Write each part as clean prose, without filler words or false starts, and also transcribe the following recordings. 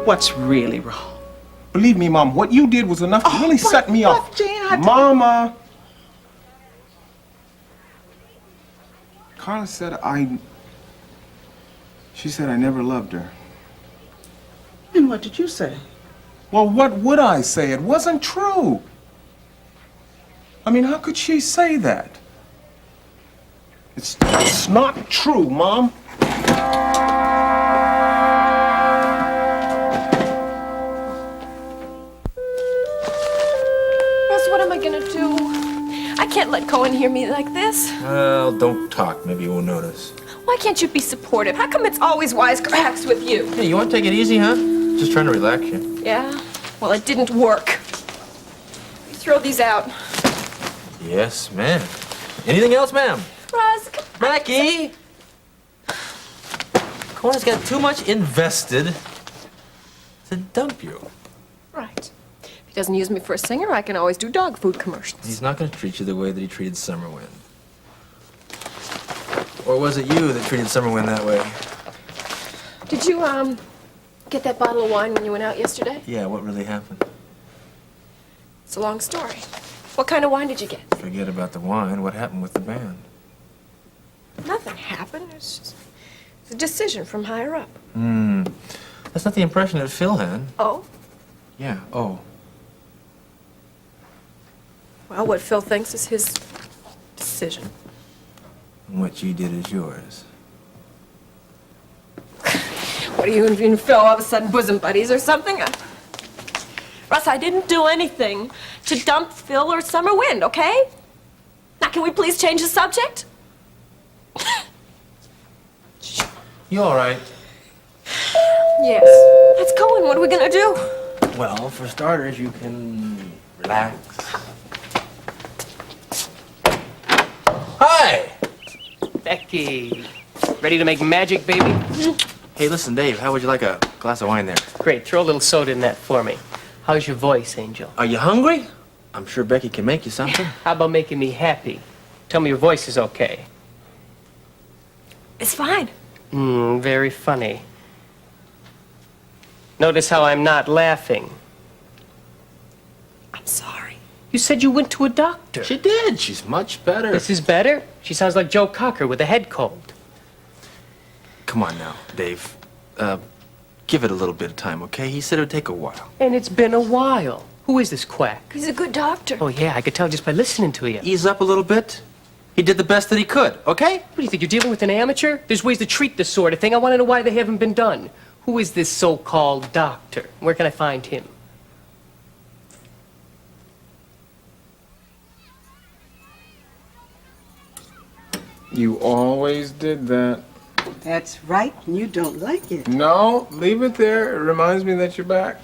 What's really wrong? Believe me, Mom, what you did was enough to really set me off. Jane, Mama! Carla said She said I never loved her. And what did you say? Well, what would I say? It wasn't true. I mean, how could she say that? It's not true, Mom. Russ, what am I gonna do? I can't let Cohen hear me like this. Well, don't talk. Maybe he won't notice. Why can't you be supportive? How come it's always wisecracks with you? Hey, you want to take it easy, huh? Just trying to relax you. Yeah? Well, it didn't work. You throw these out. Yes, ma'am. Anything else, ma'am? Russ, Becky! Cohen's got too much invested to dump you. right. If he doesn't use me for a singer, I can always do dog food commercials. He's not going to treat you the way that he treated Summerwind. Or was it you that treated Summerwind that way? Did you, get that bottle of wine when you went out yesterday? Yeah, what really happened? It's a long story. What kind of wine did you get? Forget about the wine. What happened with the band? Nothing happened. It's just a decision from higher up. That's not the impression that Phil had. Oh? Yeah, oh. Well, what Phil thinks is his decision. And what you did is yours. What are you and Phil all of a sudden bosom buddies or something? Russ, I didn't do anything to dump Phil or Summerwind, okay? Now, can we please change the subject? You all right? Yes. That's Cohen. What are we gonna do? Well, for starters, you can relax. Hi! Becky, ready to make magic, baby? Hey, listen, Dave, how would you like a glass of wine there? Great, throw a little soda in that for me. How's your voice, Angel? Are you hungry? I'm sure Becky can make you something. How about making me happy? Tell me your voice is okay. It's fine. Very funny. Notice how I'm not laughing. I'm sorry. You said you went to a doctor. She did. She's much better. This is better? She sounds like Joe Cocker with a head cold. Come on now, Dave. Give it a little bit of time, okay? He said it would take a while. And it's been a while. Who is this quack? He's a good doctor. Oh, yeah, I could tell just by listening to you. Ease up a little bit. He did the best that he could, okay? What do you think, you're dealing with an amateur? There's ways to treat this sort of thing. I want to know why they haven't been done. Who is this so-called doctor? Where can I find him? You always did that. That's right, and you don't like it. No, leave it there. It reminds me that you're back.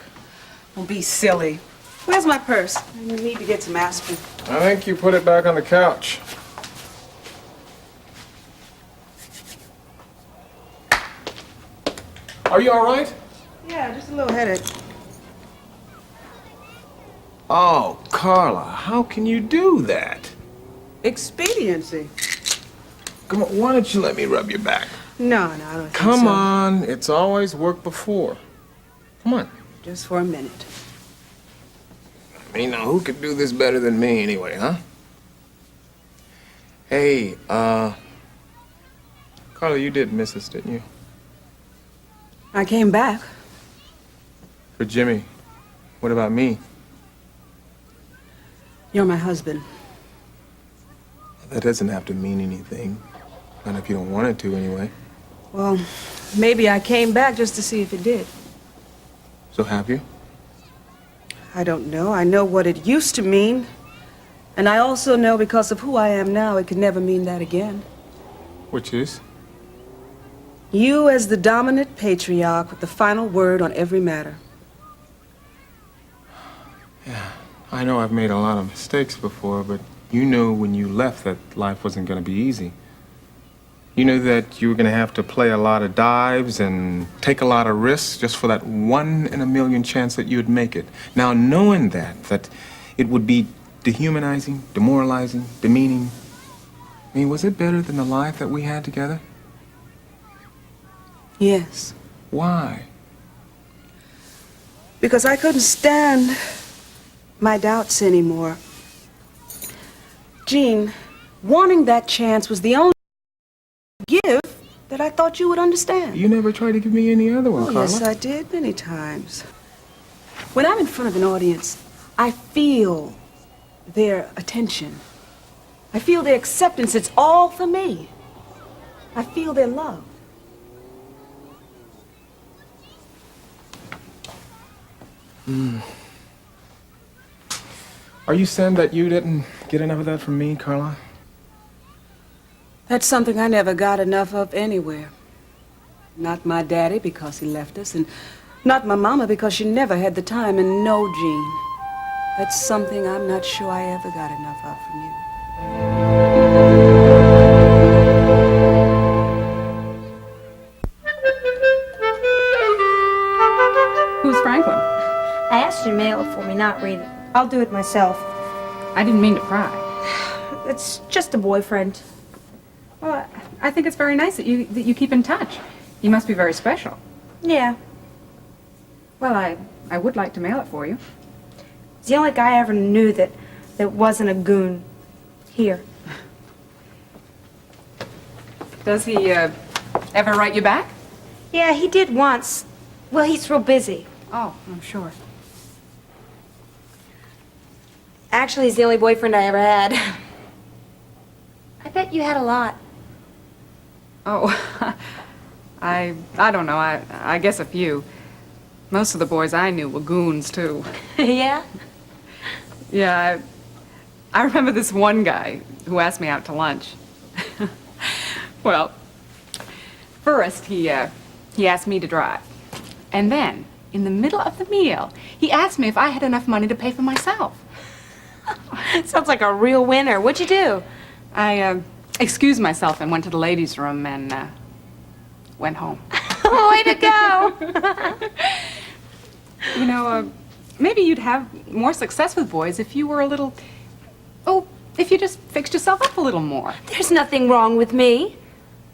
Don't be silly. Where's my purse? I need to get some aspirin. I think you put it back on the couch. Are you all right? Yeah, just a little headache. Oh, Carla, how can you do that? Expediency. Come on, why don't you let me rub your back? No, I don't think Come so. on, it's always worked before. Come on. Just for a minute. I mean, now who could do this better than me anyway, huh? Hey, Carla, you did miss us, didn't you? I came back. For Jimmy. What about me? You're my husband. That doesn't have to mean anything. Not if you don't want it to, anyway. Well, maybe I came back just to see if it did. So have you? I don't know. I know what it used to mean. And I also know because of who I am now, it could never mean that again. Which is? You as the dominant patriarch with the final word on every matter. Yeah, I know I've made a lot of mistakes before, but you knew when you left that life wasn't going to be easy. You knew that you were going to have to play a lot of dives and take a lot of risks just for that 1 in a million chance that you'd make it. Now, knowing that it would be dehumanizing, demoralizing, demeaning, I mean, was it better than the life that we had together? Yes. Why? Because I couldn't stand my doubts anymore. Jean, wanting that chance was the only gift that I thought you would understand. You never tried to give me any other one, Oh, Carla. yes, I did many times. When I'm in front of an audience, I feel their attention. I feel their acceptance. It's all for me. I feel their love. Are you saying that you didn't get enough of that from me, Carla? That's something I never got enough of anywhere. Not my daddy, because he left us, and not my mama, because she never had the time. And no, Jean, that's something I'm not sure I ever got enough of from you. Who's Franklin? I asked you to mail it for me, not read it. I'll do it myself. I didn't mean to pry. It's just a boyfriend. Well, I think it's very nice that you keep in touch. You must be very special. Yeah. Well, I would like to mail it for you. He's the only guy I ever knew that wasn't a goon. Here. Does he ever write you back? Yeah, he did once. Well, he's real busy. Oh, I'm sure. Actually, he's the only boyfriend I ever had. I bet you had a lot. Oh, I don't know. I guess a few. Most of the boys I knew were goons, too. Yeah? Yeah, I remember this one guy who asked me out to lunch. Well, first he asked me to drive. And then, in the middle of the meal, he asked me if I had enough money to pay for myself. Sounds like a real winner. What'd you do? I excused myself and went to the ladies' room and went home. Way to go! You know, maybe you'd have more success with boys if you were a little... Oh, if you just fixed yourself up a little more. There's nothing wrong with me.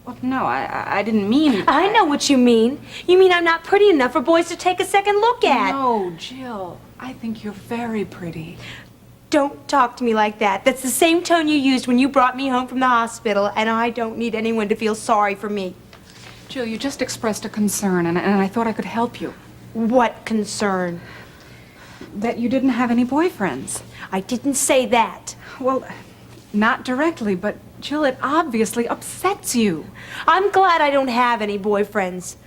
Well, no, I didn't mean... I know what you mean. You mean I'm not pretty enough for boys to take a second look at. No, Jill, I think you're very pretty. Don't talk to me like that. That's the same tone you used when you brought me home from the hospital, and I don't need anyone to feel sorry for me. Jill, you just expressed a concern, and I thought I could help you. What concern? That you didn't have any boyfriends. I didn't say that. Well, not directly, but Jill, it obviously upsets you. I'm glad I don't have any boyfriends.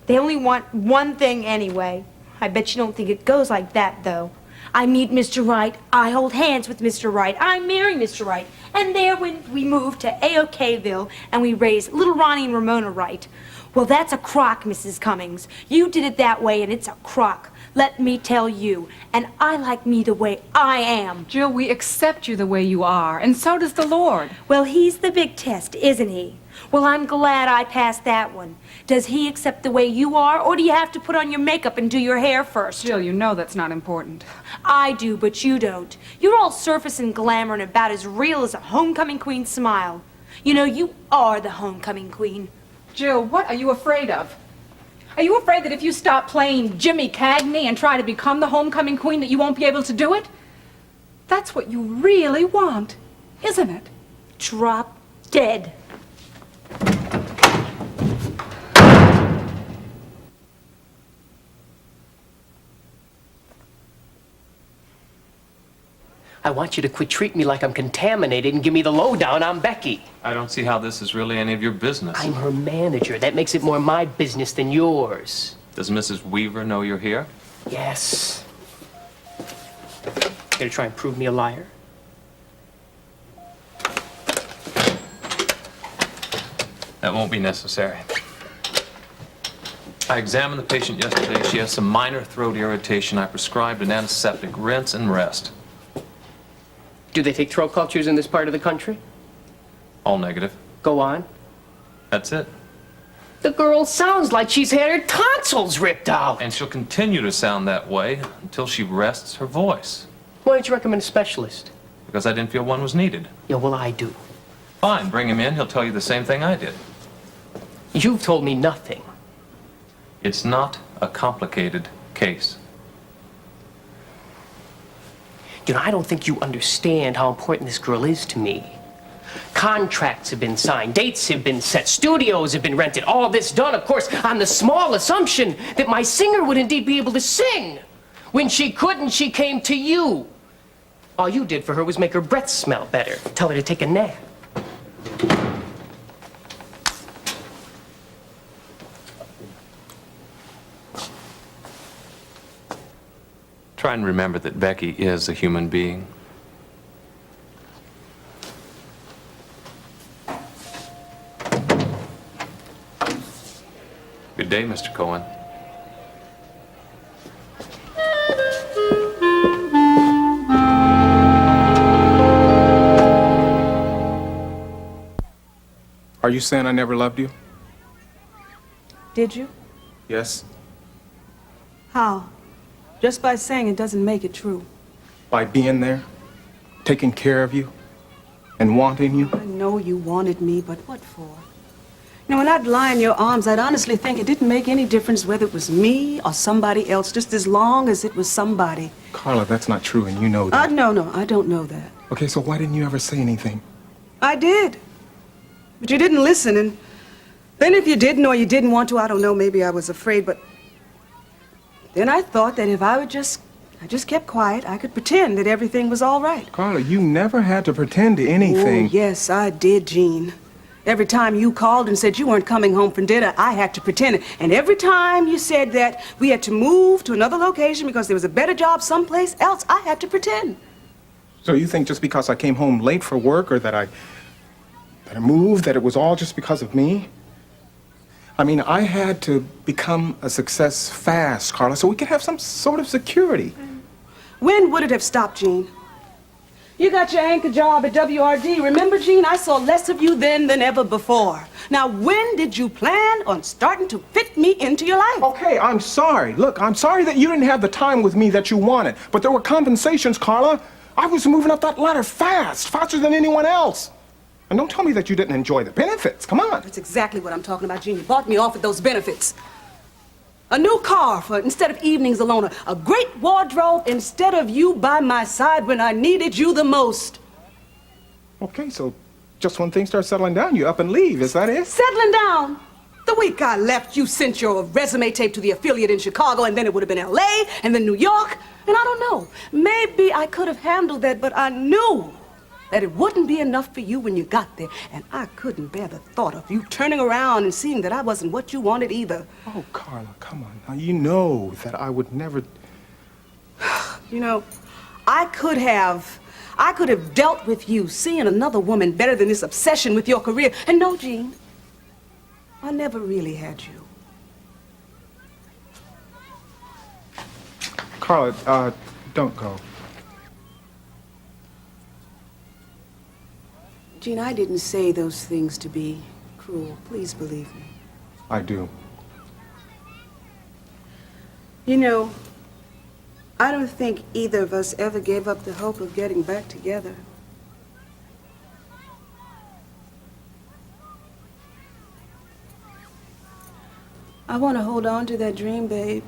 They only want one thing anyway. I bet you don't think it goes like that, though. I meet Mr. Right, I hold hands with Mr. Right, I marry Mr. Right, and there when we move to AOKville and we raise little Ronnie and Ramona Wright. Well, that's a crock, Mrs. Cummings. You did it that way, and it's a crock. Let me tell you. And I like me the way I am. Jill, we accept you the way you are, and so does the Lord. Well, he's the big test, isn't he? Well, I'm glad I passed that one. Does he accept the way you are, or do you have to put on your makeup and do your hair first? Jill, you know that's not important. I do, but you don't. You're all surface and glamour and about as real as a homecoming queen smile. You know, you are the homecoming queen. Jill, what are you afraid of? Are you afraid that if you stop playing Jimmy Cagney and try to become the homecoming queen that you won't be able to do it? That's what you really want, isn't it? Drop dead. I want you to quit treating me like I'm contaminated and give me the lowdown on Becky. I don't see how this is really any of your business. I'm her manager. That makes it more my business than yours. Does Mrs. Weaver know you're here? Yes. Gonna try and prove me a liar? That won't be necessary. I examined the patient yesterday. She has some minor throat irritation. I prescribed an antiseptic. Rinse and rest. Do they take throat cultures in this part of the country? All negative. Go on. That's it. The girl sounds like she's had her tonsils ripped out. And she'll continue to sound that way until she rests her voice. Why don't you recommend a specialist? Because I didn't feel one was needed. Yeah, well, I do. Fine, bring him in. He'll tell you the same thing I did. You've told me nothing. It's not a complicated case. You know, I don't think you understand how important this girl is to me. Contracts have been signed, dates have been set, studios have been rented, all this done, of course, on the small assumption that my singer would indeed be able to sing. When she couldn't, she came to you. All you did for her was make her breath smell better, tell her to take a nap. Try and remember that Becky is a human being. Good day, Mr. Cohen. Are you saying I never loved you? Did you? Yes. How? Just by saying it doesn't make it true. By being there, taking care of you, and wanting you. I know you wanted me, but what for? You know, when I'd lie in your arms, I'd honestly think it didn't make any difference whether it was me or somebody else, just as long as it was somebody. Carla, that's not true, and you know that. No, I don't know that. Okay, so why didn't you ever say anything? I did. But you didn't listen, and then if you didn't or you didn't want to, I don't know, maybe I was afraid, but then I thought that if I just kept quiet, I could pretend that everything was all right. Carla, you never had to pretend to anything. Oh, yes, I did, Gene. Every time you called and said you weren't coming home from dinner, I had to pretend it. And every time you said that we had to move to another location because there was a better job someplace else, I had to pretend. So you think just because I came home late for work or that I moved, that it was all just because of me? I mean, I had to become a success fast, Carla, so we could have some sort of security. When would it have stopped, Gene? You got your anchor job at WRD. Remember, Gene, I saw less of you then than ever before. Now, when did you plan on starting to fit me into your life? Okay, I'm sorry. Look, I'm sorry that you didn't have the time with me that you wanted. But there were compensations, Carla. I was moving up that ladder fast, faster than anyone else. And don't tell me that you didn't enjoy the benefits. Come on. That's exactly what I'm talking about, Gene. You bought me off with those benefits. A new car for instead of evenings alone. A great wardrobe instead of you by my side when I needed you the most. Okay, so just when things start settling down, you up and leave. Is that it? Settling down? The week I left, you sent your resume tape to the affiliate in Chicago, and then it would have been L.A., and then New York. And I don't know. Maybe I could have handled that, but I knew that it wouldn't be enough for you when you got there. And I couldn't bear the thought of you turning around and seeing that I wasn't what you wanted either. Oh, Carla, come on. Now, you know that I would never... You know, I could have dealt with you seeing another woman better than this obsession with your career. And no, Gene, I never really had you. Carla, don't go. Gene, I didn't say those things to be cruel. Please believe me. I do. You know, I don't think either of us ever gave up the hope of getting back together. I want to hold on to that dream, babe.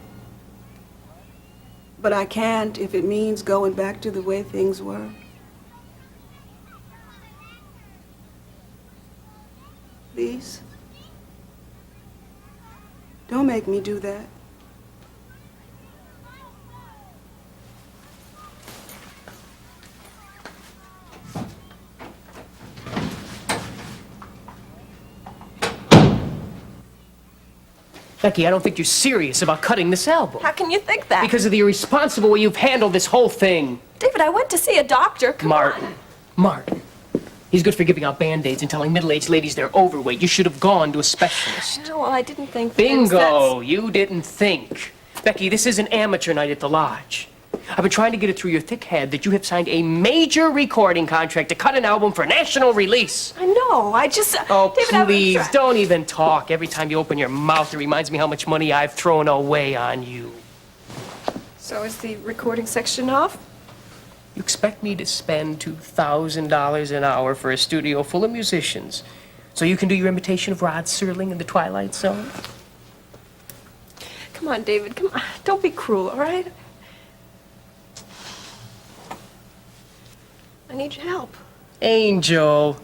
But I can't if it means going back to the way things were. Please. Don't make me do that. Becky, I don't think you're serious about cutting this album. How can you think that? Because of the irresponsible way you've handled this whole thing. David, I went to see a doctor. Come on. Martin. He's good for giving out Band-Aids and telling middle-aged ladies they're overweight. You should have gone to a specialist. No, well, I didn't think... Bingo! You didn't think. Becky, this is an amateur night at the lodge. I've been trying to get it through your thick head that you have signed a major recording contract to cut an album for national release. I know, I just... Oh, David, please, I'm... don't even talk. Every time you open your mouth, it reminds me how much money I've thrown away on you. So is the recording section off? You expect me to spend $2,000 an hour for a studio full of musicians so you can do your imitation of Rod Serling in The Twilight Zone? Come on, David, come on. Don't be cruel, all right? I need your help. Angel,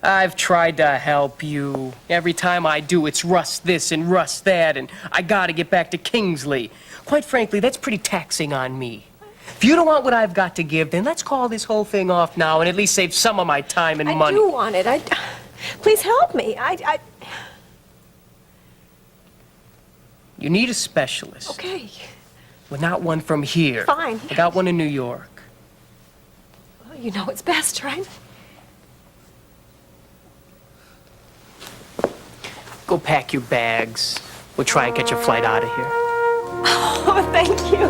I've tried to help you. Every time I do, it's Russ this and Russ that, and I gotta get back to Kingsley. Quite frankly, that's pretty taxing on me. If you don't want what I've got to give, then let's call this whole thing off now and at least save some of my time and money. I do want it. Please help me. You need a specialist. Okay. Well, not one from here. Fine. I got one in New York. Well, you know it's best, right? Go pack your bags. We'll try and catch a flight out of here. Oh, thank you.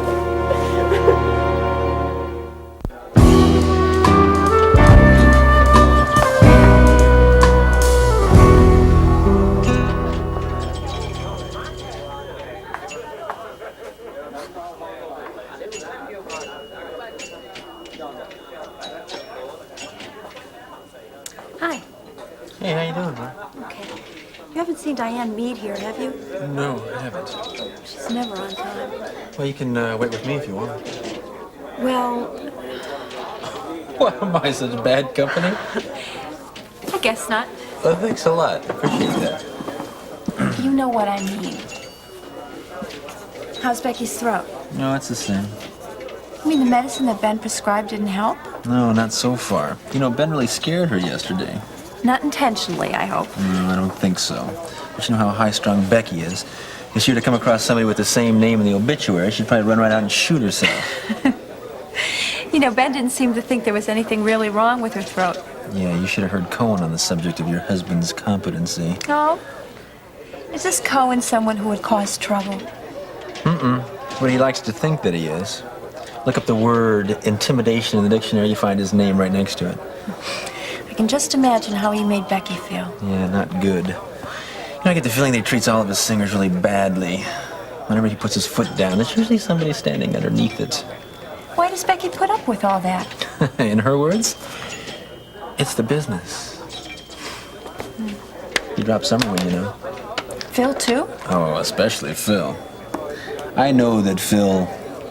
Hi. Hey, how you doing, man? Okay. You haven't seen Diane Mead here, have you? No, I haven't. She's never on time. Well, you can wait with me if you want. Well, What, am I such bad company? I guess not. Well, thanks a lot. Appreciate that. You know what I mean. How's Becky's throat? No, it's the same. You mean the medicine that Ben prescribed didn't help? No, not so far. You know, Ben really scared her yesterday. Not intentionally, I hope. No, I don't think so. But you know how high-strung Becky is. If she were to come across somebody with the same name in the obituary, she'd probably run right out and shoot herself. You know, Ben didn't seem to think there was anything really wrong with her throat. Yeah, you should have heard Cohen on the subject of your husband's competency. Oh? Is this Cohen someone who would cause trouble? But he likes to think that he is. Look up the word intimidation in the dictionary, you find his name right next to it. I can just imagine how he made Becky feel. Yeah, not good. You know, I get the feeling that he treats all of his singers really badly. Whenever he puts his foot down, there's usually somebody standing underneath it. Why does Becky put up with all that? In her words, it's the business. You drop Summerwind, you know. Phil, too? Oh, especially Phil. I know that Phil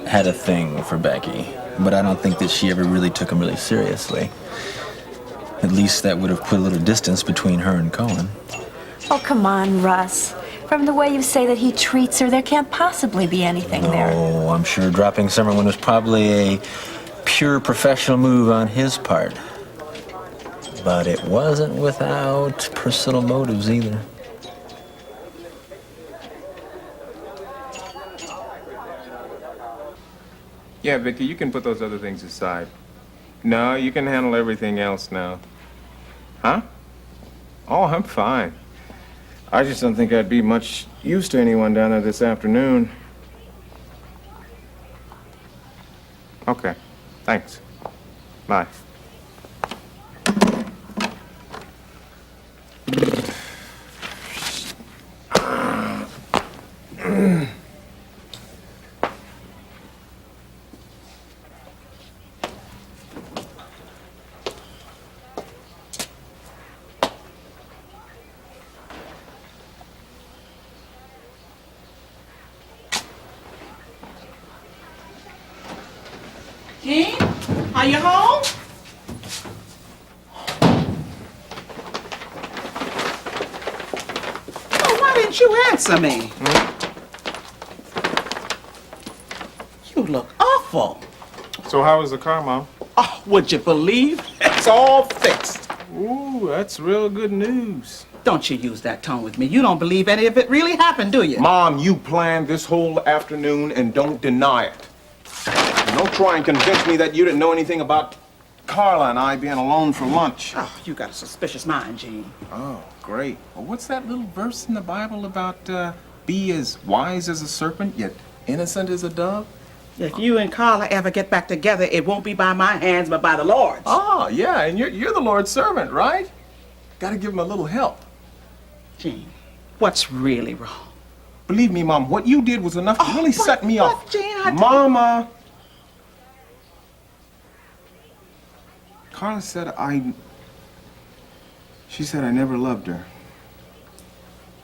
had a thing for Becky, but I don't think that she ever really took him really seriously. At least that would have put a little distance between her and Cohen. Oh, come on, Russ. From the way you say that he treats her, there can't possibly be anything there. Oh, I'm sure dropping Summerwind was probably a pure professional move on his part. But it wasn't without personal motives either. Yeah, Vicky, you can put those other things aside. No, you can handle everything else now. Huh? Oh, I'm fine. I just don't think I'd be much use to anyone down there this afternoon. Okay, thanks. Bye. Gene, are you home? Oh, why didn't you answer me? You look awful. So how was the car, Mom? Oh, would you believe? It's all fixed. Ooh, that's real good news. Don't you use that tone with me. You don't believe any of it really happened, do you? Mom, you planned this whole afternoon and don't deny it. And don't try and convince me that you didn't know anything about Carla and I being alone for lunch. Oh, you got a suspicious mind, Gene. Oh, great. Well, what's that little verse in the Bible about be as wise as a serpent, yet innocent as a dove? If you and Carla ever get back together, it won't be by my hands, but by the Lord's. Oh, yeah, and you're the Lord's servant, right? Gotta give him a little help. Gene, what's really wrong? Believe me, Mom, what you did was enough to really set me off. Gene, Mama! Carla said she said I never loved her.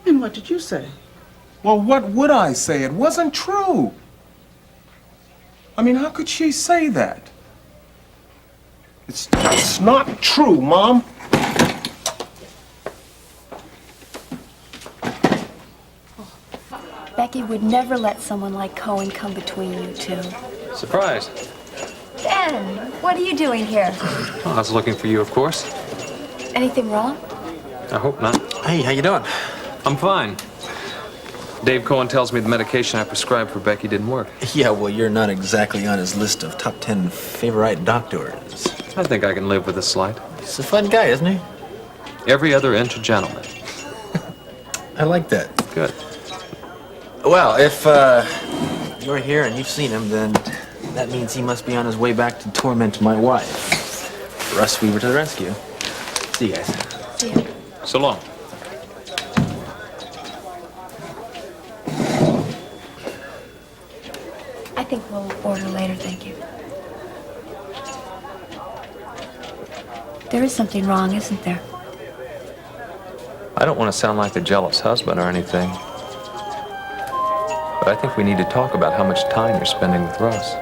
And what did you say? Well, what would I say? It wasn't true. I mean, how could she say that? It's not true, Mom. Becky would never let someone like Cohen come between you two. Surprise. Ben, what are you doing here? Well, I was looking for you, of course. Anything wrong? I hope not. Hey, how you doing? I'm fine. Dave Cohen tells me the medication I prescribed for Becky didn't work. Yeah, well, you're not exactly on his list of top 10 favorite doctors. I think I can live with a slight. He's a fun guy, isn't he? Every other inch a gentleman. I like that. Good. Well, if you're here and you've seen him, then that means he must be on his way back to torment my wife. Russ Weaver to the rescue. See you guys. See ya. So long. I think we'll order later, thank you. There is something wrong, isn't there? I don't want to sound like a jealous husband or anything, but I think we need to talk about how much time you're spending with Russ.